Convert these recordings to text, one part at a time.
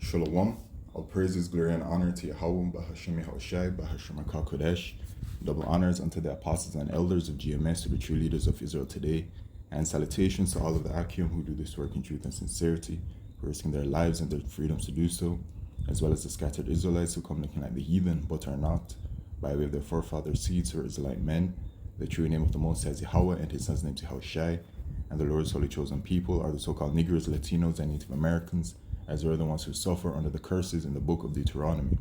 Shalom. All praises, glory, and honor to Yahweh, Bahashim Yahushai, Bahashim HaKadosh. Double honors unto the apostles and elders of GMS, to the true leaders of Israel today. And salutations to all of the Akim who do this work in truth and sincerity, risking their lives and their freedoms to do so, as well as the scattered Israelites who come looking like the heathen, but are not, by way of their forefathers' seeds who are Israelite men. The true name of the Most High is Yahweh, and his son's name is Yahushai. And the Lord's holy chosen people are the so-called Negroes, Latinos, and Native Americans, as well are the ones who suffer under the curses in the book of Deuteronomy.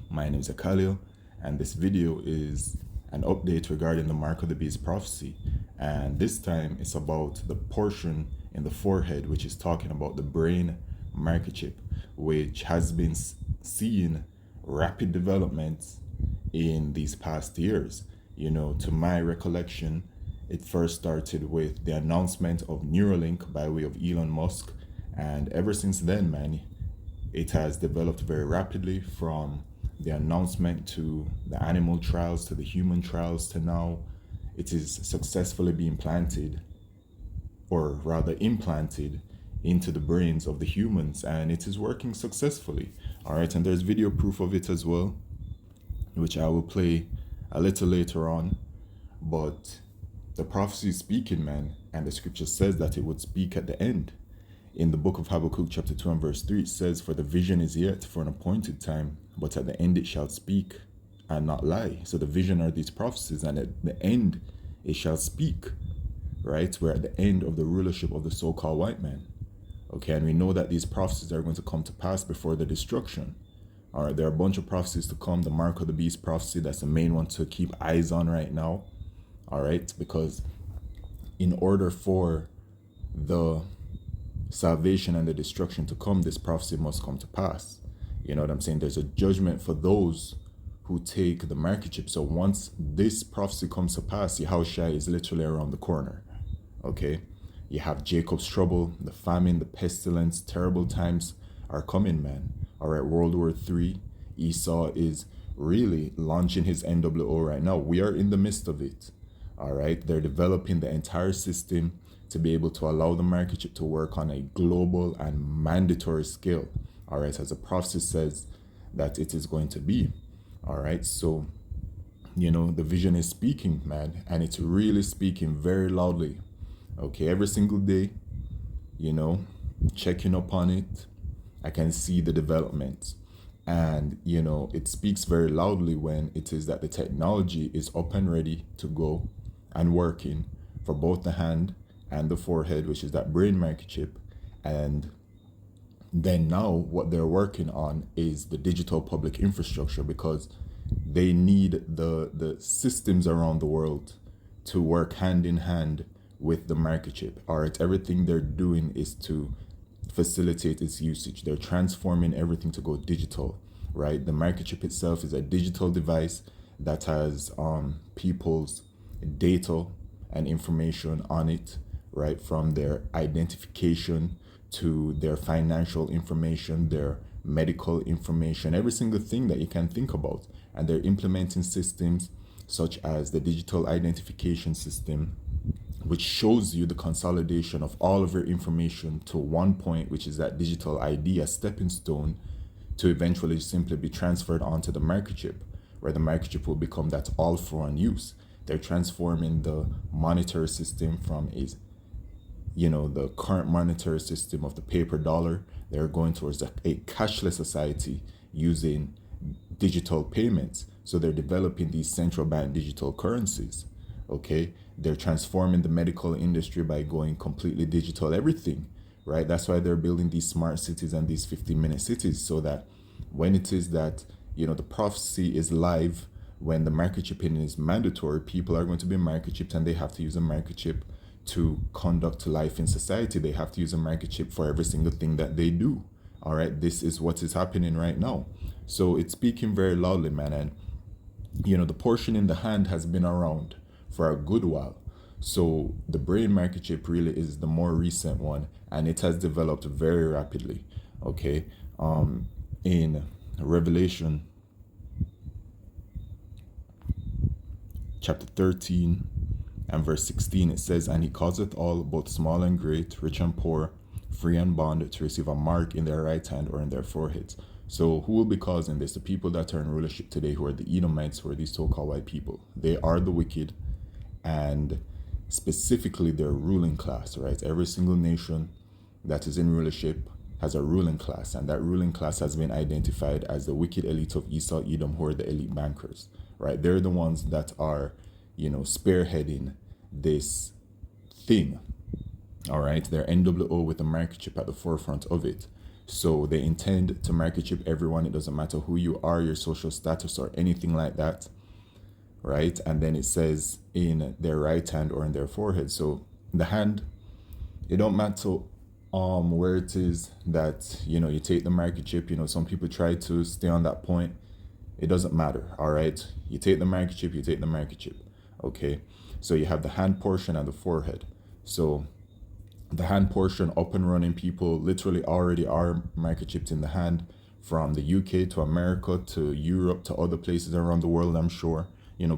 My name is Akalil, and this video is an update regarding the Mark of the Beast prophecy. And this time it's about the portion in the forehead, which is talking about the brain microchip, which has been seeing rapid developments in these past years. You know, to my recollection, it first started with the announcement of Neuralink by way of Elon Musk. And ever since then, man, it has developed very rapidly, from the announcement to the animal trials to the human trials to now it is successfully being planted, or rather implanted, into the brains of the humans, and it is working successfully. All right, and there's video proof of it as well, which I will play a little later on. But the prophecy is speaking, man, and the scripture says that it would speak at the end. In the book of Habakkuk chapter 2 and verse 3, it says, "For the vision is yet for an appointed time, but at the end it shall speak and not lie." So the vision are these prophecies, and at the end it shall speak, right? We're at the end of the rulership of the so-called white man. Okay, and we know that these prophecies are going to come to pass before the destruction. All right, there are a bunch of prophecies to come. The Mark of the Beast prophecy, that's the main one to keep eyes on right now. All right, because in order for the salvation and the destruction to come, this prophecy must come to pass. You know what I'm saying? There's a judgment for those who take the microchip. So once this prophecy comes to pass, Yahushua is literally around the corner. Okay, you have Jacob's trouble, the famine, the pestilence, terrible times are coming, man. All right, World War III, Esau is really launching his NWO right now. We are in the midst of it. All right, they're developing the entire system to be able to allow the microchip to work on a global and mandatory scale. All right, as the prophecy says that it is going to be. All right, so, you know, the vision is speaking, man, and it's really speaking very loudly. Okay, every single day, you know, checking up on it, I can see the development. And, you know, it speaks very loudly when it is that the technology is up and ready to go and working for both the hand and the forehead, which is that brain microchip. And then now what they're working on is the digital public infrastructure, because they need the systems around the world to work hand in hand with the microchip. All right, everything they're doing is to facilitate its usage. They're transforming everything to go digital, right? The microchip itself is a digital device that has people's data and information on it, right? From their identification to their financial information, their medical information, every single thing that you can think about. And they're implementing systems such as the digital identification system, which shows you the consolidation of all of your information to one point, which is that digital ID, a stepping stone to eventually simply be transferred onto the microchip, where the microchip will become that all for one use. They're transforming the monetary system from the current monetary system of the paper dollar. They're going towards a cashless society using digital payments. So they're developing these central bank digital currencies. Okay, they're transforming the medical industry by going completely digital, everything, right? That's why they're building these smart cities and these 15-minute cities, so that when it is that, you know, the prophecy is live, when the microchipping is mandatory, people are going to be microchipped, and they have to use a microchip to conduct life in society. They have to use a microchip for every single thing that they do. All right, this is what is happening right now. So it's speaking very loudly, man. And, you know, the portion in the hand has been around for a good while. So the brain microchip really is the more recent one, and it has developed very rapidly. Okay, in Revelation chapter 13 and verse 16, it says, "And he causeth all, both small and great, rich and poor, free and bond to receive a mark in their right hand or in their foreheads. So who will be causing this? The people that are in rulership today, who are the Edomites, who are these so-called white people. They are the wicked, and specifically their ruling class, right? Every single nation that is in rulership has a ruling class, and that ruling class has been identified as the wicked elite of Esau, Edom, who are the elite bankers, right? They're the ones that are, spearheading this thing, all right? They're NWO with the microchip at the forefront of it. So they intend to microchip everyone. It doesn't matter who you are, your social status, or anything like that, right? And then it says in their right hand or in their forehead. So the hand, it don't matter where it is that you take the microchip. Some people try to stay on that point. It doesn't matter, all right? You take the microchip, okay? So you have the hand portion and the forehead. So the hand portion, up and running, people literally already are microchipped in the hand, from the UK to America to Europe to other places around the world. I'm sure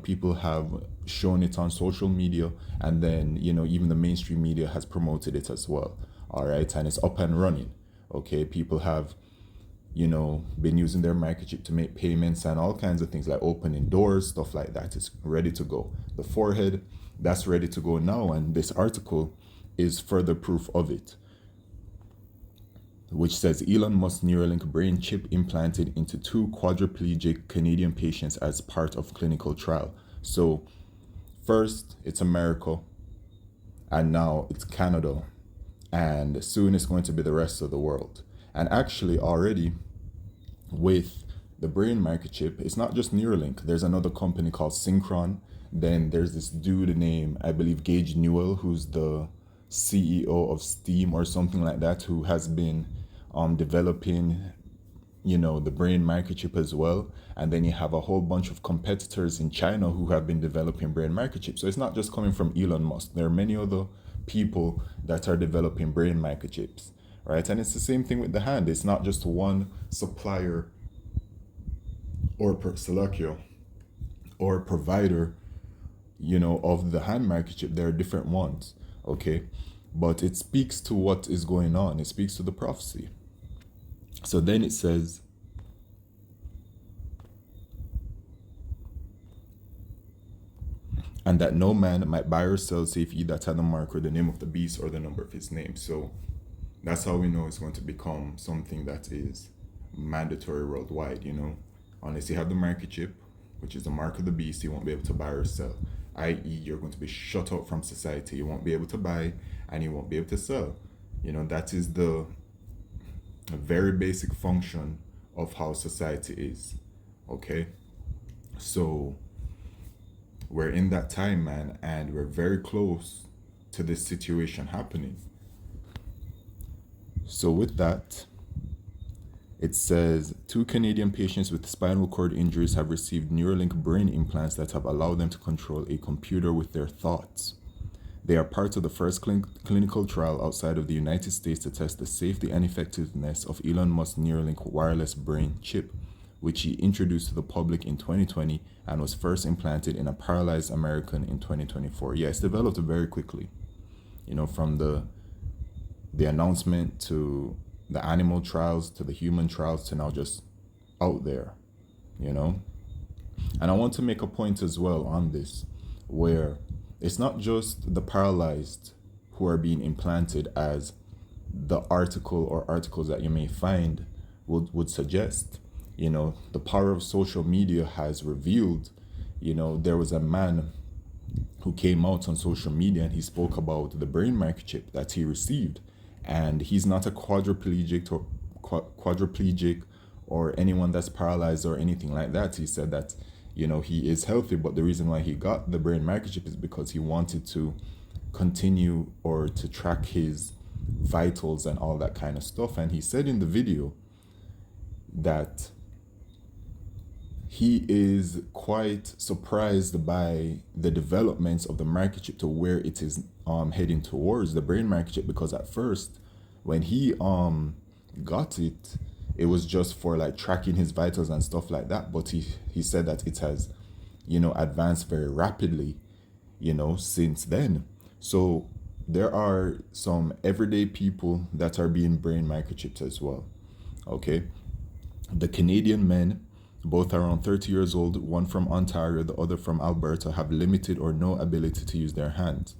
people have shown it on social media, and then even the mainstream media has promoted it as well, all right? And it's up and running, okay? People have been using their microchip to make payments and all kinds of things, like opening doors, stuff like that. It's ready to go. The forehead, that's ready to go now, and this article is further proof of it, which says Elon Musk Neuralink brain chip implanted into 2 quadriplegic Canadian patients as part of clinical trial. So first it's America, and now it's Canada, and soon it's going to be the rest of the world. And actually already with the brain microchip, it's not just Neuralink. There's another company called Synchron. Then there's this dude named, I believe, Gage Newell, who's the CEO of Steam or something like that, who has been developing the brain microchip as well. And then you have a whole bunch of competitors in China who have been developing brain microchips. So it's not just coming from Elon Musk. There are many other people that are developing brain microchips, right? And it's the same thing with the hand. It's not just one supplier or or provider of the hand microchip. There are different ones, okay? But it speaks to what is going on. It speaks to the prophecy. So then it says, and that no man might buy or sell save he that had the mark or the name of the beast or the number of his name. So that's how we know it's going to become something that is mandatory worldwide, Unless you have the microchip, which is the mark of the beast, you won't be able to buy or sell, i.e. you're going to be shut out from society. You won't be able to buy and you won't be able to sell. That is the very basic function of how society is, okay? So we're in that time, man, and we're very close to this situation happening. So with that, it says 2 Canadian patients with spinal cord injuries have received Neuralink brain implants that have allowed them to control a computer with their thoughts. They are part of the first clinical trial outside of the United States to test the safety and effectiveness of Elon Musk's Neuralink wireless brain chip, which he introduced to the public in 2020 and was first implanted in a paralyzed American in 2024. Yeah, it's developed very quickly, from the announcement to the animal trials to the human trials to now just out there, And I want to make a point as well on this, where it's not just the paralyzed who are being implanted, as the article or articles that you may find would suggest. The power of social media has revealed, there was a man who came out on social media and he spoke about the brain microchip that he received. And he's not a quadriplegic or anyone that's paralyzed or anything like that. He said that, he is healthy, but the reason why he got the brain microchip is because he wanted to continue or to track his vitals and all that kind of stuff. And he said in the video that he is quite surprised by the developments of the microchip to where it is heading towards, the brain microchip, because at first when he got it, it was just for like tracking his vitals and stuff like that. But he said that it has advanced very rapidly since then. So there are some everyday people that are being brain microchipped as well. Okay. The Canadian men, both around 30 years old, one from Ontario, the other from Alberta, have limited or no ability to use their hands.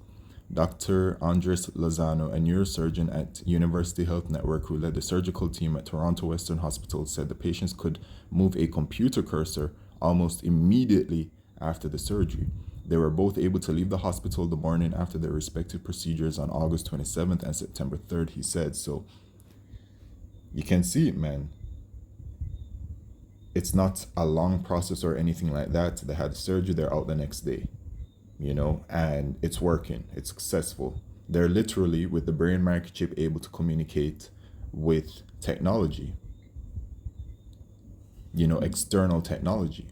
Dr. Andres Lozano, a neurosurgeon at University Health Network who led the surgical team at Toronto Western Hospital, said the patients could move a computer cursor almost immediately after the surgery. They were both able to leave the hospital the morning after their respective procedures on August 27th and September 3rd, he said. So you can see it, man. It's not a long process or anything like that. They had surgery, they're out the next day, and it's working, it's successful. They're literally, with the brain microchip, able to communicate with technology, external technology.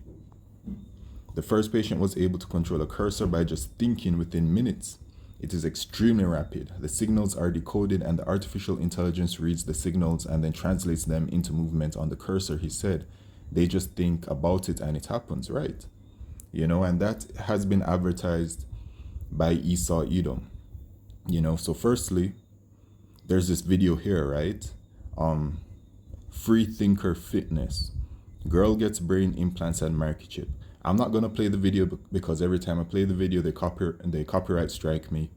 The first patient was able to control a cursor by just thinking within minutes. It is extremely rapid. The signals are decoded and the artificial intelligence reads the signals and then translates them into movement on the cursor, he said. They just think about it and it happens, right? And that has been advertised by Esau Edom. So firstly, there's this video here, right? Free Thinker Fitness. Girl gets brain implants and microchip. I'm not gonna play the video because every time I play the video, they copyright strike me,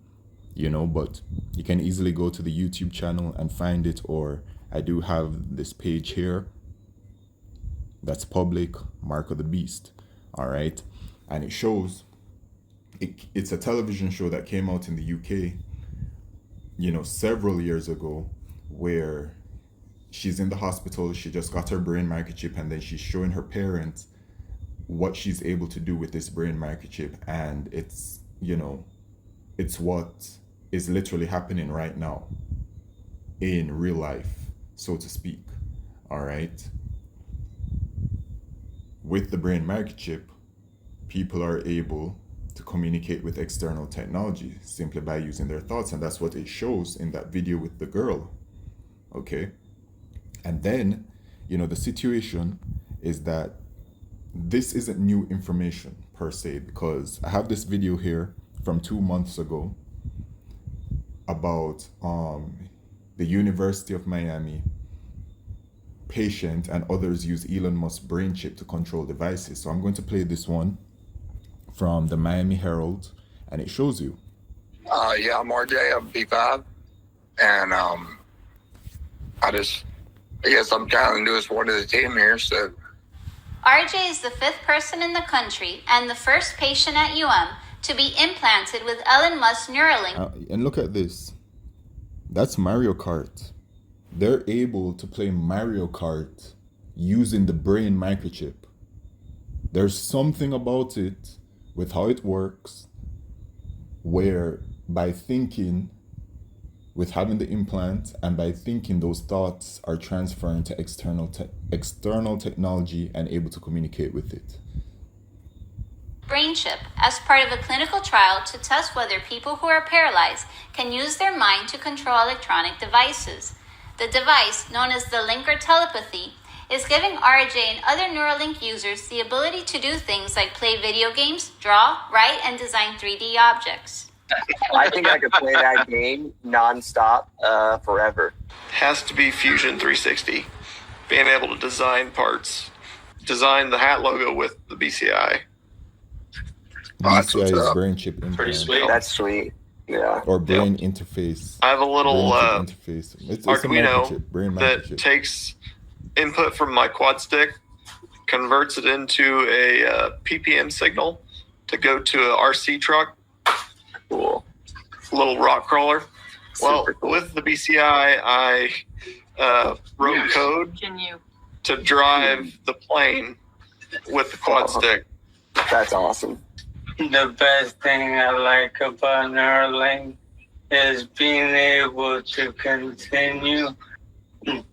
but you can easily go to the YouTube channel and find it, or I do have this page here that's public, Mark of the Beast. All right. And it shows, it's a television show that came out in the UK, several years ago, where she's in the hospital, she just got her brain microchip, and then she's showing her parents what she's able to do with this brain microchip. And it's what is literally happening right now in real life, so to speak. All right. With the brain microchip, people are able to communicate with external technology simply by using their thoughts. And that's what it shows in that video with the girl. Okay. And then, the situation is that this isn't new information per se, because I have this video here from 2 months ago about the University of Miami patient and others use Elon Musk's brain chip to control devices. So I'm going to play this one from the Miami Herald, and it shows you. Yeah, I'm RJ. I'm B5, and I guess I'm kind of the newest one to the team here. So RJ is the 5th person in the country and the first patient at to be implanted with Elon Musk's Neuralink. And look at this. That's Mario Kart. They're able to play Mario Kart using the brain microchip. There's something about it with how it works, where by thinking, with having the implant, and by thinking, those thoughts are transferring to external technology and able to communicate with it. Brain chip as part of a clinical trial to test whether people who are paralyzed can use their mind to control electronic devices. The device, known as the linker telepathy, is giving RJ and other Neuralink users the ability to do things like play video games, draw, write, and design 3D objects. I think I could play that game nonstop forever. Has to be Fusion 360. Being able to design parts. Design the hat logo with the BCI. BCI's brain chip implant. Pretty sweet. That's sweet. Yeah. Or brain interface. I have a little interface. It's Arduino a brain that microchip. takes input from my quad stick, converts it into a PPM signal to go to a RC truck. Cool. Little rock crawler. Well, Super cool. with the BCI, I wrote code to drive the plane with the quad stick. That's awesome. The best thing I like about Neuralink is being able to continue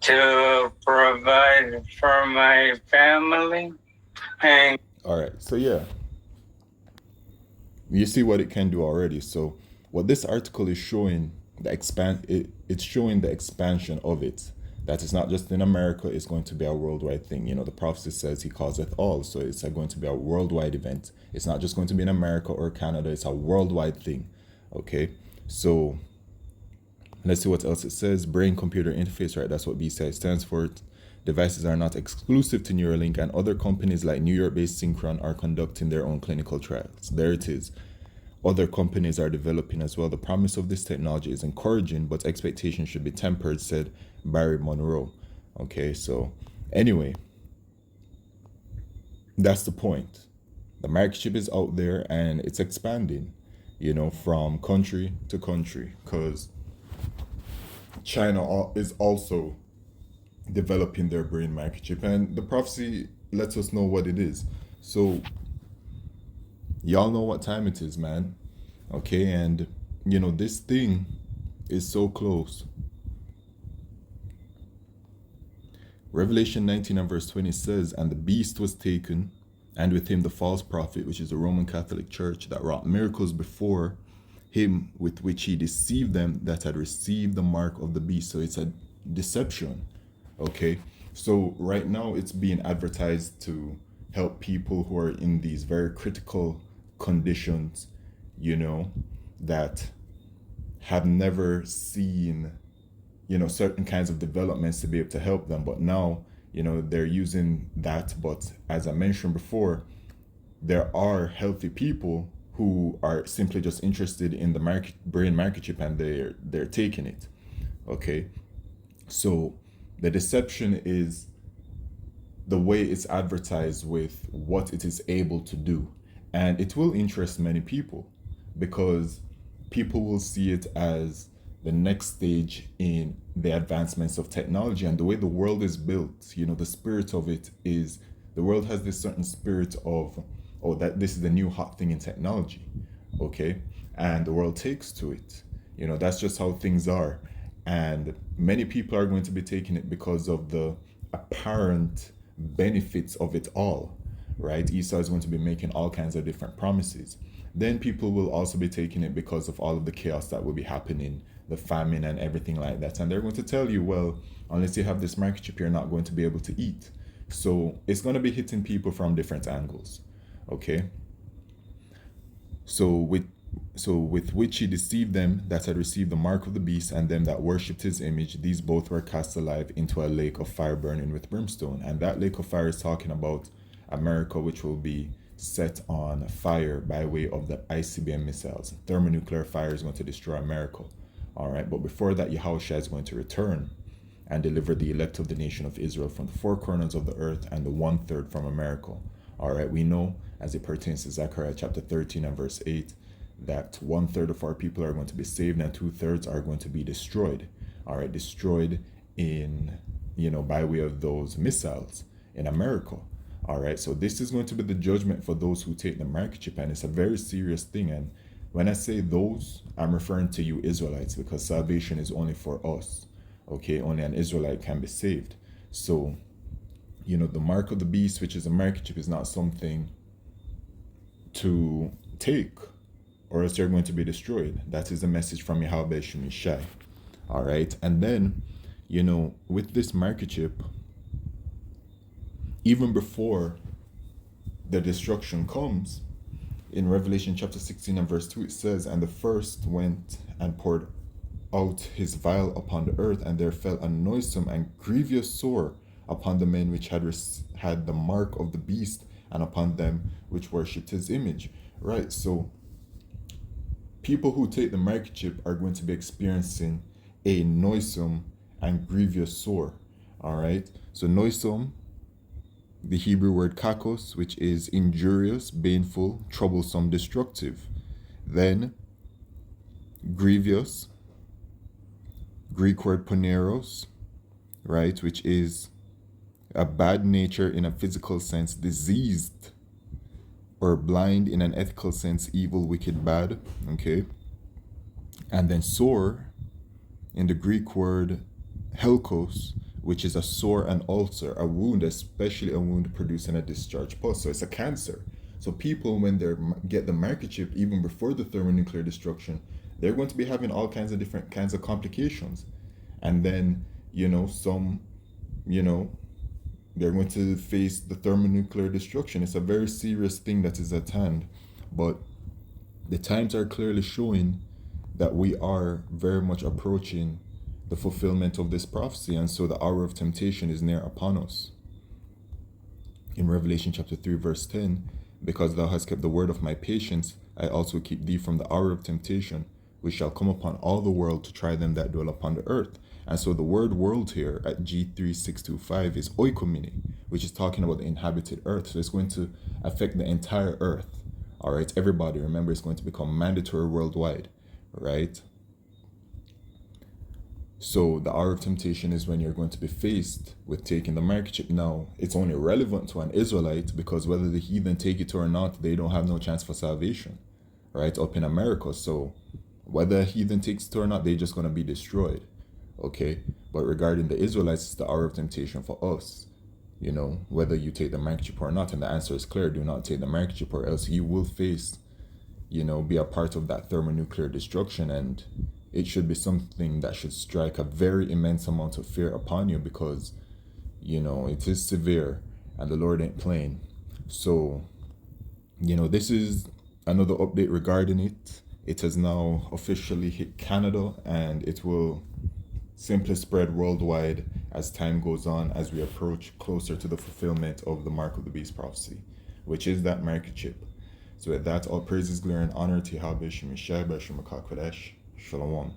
to provide for my family. And all right, so yeah, you see what it can do already. So what this article is showing, it's showing the expansion of it, that it's not just in America, it's going to be a worldwide thing. The prophecy says he calls it all, so it's going to be a worldwide event. It's not just going to be in America or Canada, it's a worldwide thing. Okay, so Let's see what else it says. Brain computer interface, right? That's what BCI stands for. Devices are not exclusive to Neuralink, and other companies like New York based Synchron are conducting their own clinical trials. There it is. Other companies are developing as well. The promise of this technology is encouraging, but expectations should be tempered, said Barry Monroe. Okay, so anyway, that's the point. The microchip is out there and it's expanding, from country to country, because China is also developing their brain microchip, and the prophecy lets us know what it is. So y'all know what time it is, man. Okay, and this thing is so close. Revelation 19 and verse 20 says, and the beast was taken, and with him the false prophet, which is the Roman Catholic Church, that wrought miracles before him, with which he deceived them that had received the mark of the beast. So it's a deception. Okay, so right now it's being advertised to help people who are in these very critical conditions, that have never seen, certain kinds of developments to be able to help them. But now, they're using that. But as I mentioned before, there are healthy people who are simply just interested in the brain microchip, and they're taking it. Okay, so the deception is the way it's advertised with what it is able to do, and it will interest many people because people will see it as the next stage in the advancements of technology. And the way the world is built, the spirit of it is, the world has this certain spirit of, oh, that this is the new hot thing in technology. Okay, and the world takes to it. That's just how things are. And many people are going to be taking it because of the apparent benefits of it all, right? Esau is going to be making all kinds of different promises. Then people will also be taking it because of all of the chaos that will be happening, the famine and everything like that. And they're going to tell you, well, unless you have this microchip, you're not going to be able to eat. So it's going to be hitting people from different angles. Okay. So with which he deceived them that had received the mark of the beast, and them that worshipped his image, these both were cast alive into a lake of fire burning with brimstone. And that lake of fire is talking about America, which will be set on fire by way of the ICBM missiles. Thermonuclear fire is going to destroy America. All right, but before that, Yahushua is going to return and deliver the elect of the nation of Israel from the four corners of the earth, and the 1/3 from America. All right, we know as it pertains to Zechariah chapter 13 and verse 8, that 1/3 of our people are going to be saved and 2/3 are going to be destroyed. All right, destroyed in, by way of those missiles in America. All right, so this is going to be the judgment for those who take the microchip, and it's a very serious thing. And when I say those, I'm referring to you Israelites, because salvation is only for us. Okay, only an Israelite can be saved. So, the mark of the beast, which is a microchip, is not something to take, or else you're going to be destroyed. That is the message from Yahweh Shemishai. All right, and then, with this microchip, even before the destruction comes, in Revelation chapter 16 and verse 2, it says, and the first went and poured out his vial upon the earth, and there fell a noisome and grievous sore upon the men which had the mark of the beast, and upon them which worshipped his image. Right, so people who take the microchip are going to be experiencing a noisome and grievous sore. All right, so noisome, the Hebrew word kakos, which is injurious, baneful, troublesome, destructive. Then grievous, Greek word poneros, right, which is a bad nature in a physical sense, diseased, or blind in an ethical sense, evil, wicked, bad. Okay, and then sore in the Greek word helkos, which is a sore and ulcer, a wound, especially a wound producing a discharge pus. So it's a cancer. So people, when they get the microchip, even before the thermonuclear destruction, they're going to be having all kinds of different kinds of complications. And then, some, they're going to face the thermonuclear destruction. It's a very serious thing that is at hand. But the times are clearly showing that we are very much approaching the fulfillment of this prophecy, and so the hour of temptation is near upon us. In Revelation chapter 3 verse 10, because thou hast kept the word of my patience, I also keep thee from the hour of temptation, which shall come upon all the world to try them that dwell upon the earth. And so the word world here at G3625 is oikomene, which is talking about the inhabited earth. So it's going to affect the entire earth. All right, everybody, remember, it's going to become mandatory worldwide, right? So the hour of temptation is when you're going to be faced with taking the microchip. Now, it's only relevant to an Israelite because whether the heathen take it or not, they don't have no chance for salvation, right? Up in America. So whether a heathen takes it or not, they're just going to be destroyed, okay? But regarding the Israelites, it's the hour of temptation for us, you know, whether you take the microchip or not. And the answer is clear: do not take the microchip, or else you will face, you know, be a part of that thermonuclear destruction. And it should be something that should strike a very immense amount of fear upon you, because, you know, it is severe and the Lord ain't playing. So, you know, this is another update regarding it. It has now officially hit Canada, and it will simply spread worldwide as time goes on, as we approach closer to the fulfillment of the Mark of the Beast prophecy, which is that microchip. So with that, all praises, glory, and honor to Yahweh Shemeshai B'Shem Kodesh. Shalom.